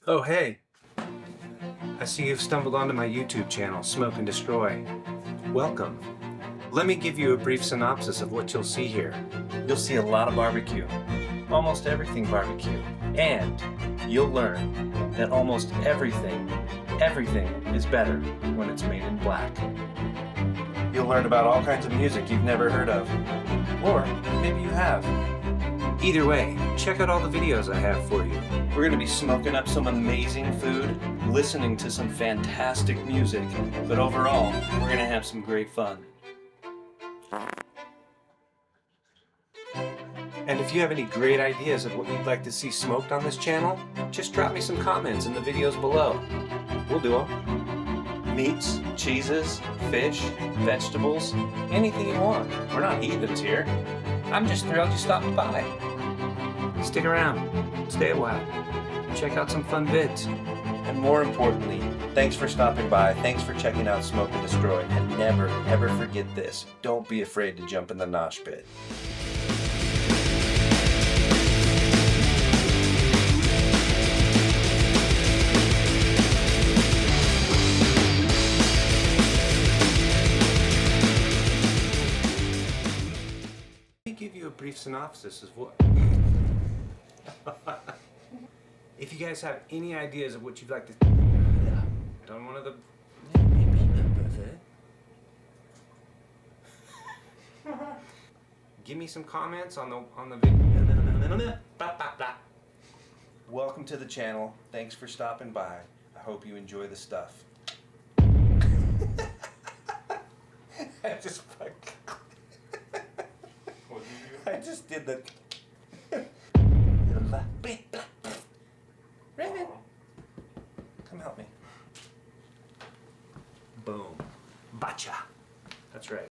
Oh, hey. I see you've stumbled onto my YouTube channel, Smoke and Destroy. Welcome. Let me give you a brief synopsis of what you'll see here. You'll see a lot of barbecue, almost everything barbecue, and you'll learn that almost everything is better when it's made in black. You'll learn about all kinds of music you've never heard of, or maybe you have. Either way, check out all the videos I have for you. We're going to be smoking up some amazing food, listening to some fantastic music, but overall, we're going to have some great fun. And if you have any great ideas of what you'd like to see smoked on this channel, just drop me some comments in the videos below. We'll do them. Meats, cheeses, fish, vegetables, anything you want. We're not heathens here. I'm just thrilled you stopped by. Stick around, stay a while, check out some fun vids. And more importantly, thanks for stopping by, thanks for checking out Smoke and Destroy, and never, ever forget this. Don't be afraid to jump in the nosh pit. Let me give you a brief synopsis of what... If you guys have any ideas of what you'd like to... Done one of the... Give me some comments on the video. Welcome to the channel. Thanks for stopping by. I hope you enjoy the stuff. I just I just did the... Raymond, come help me. Boom. Bacha. That's right.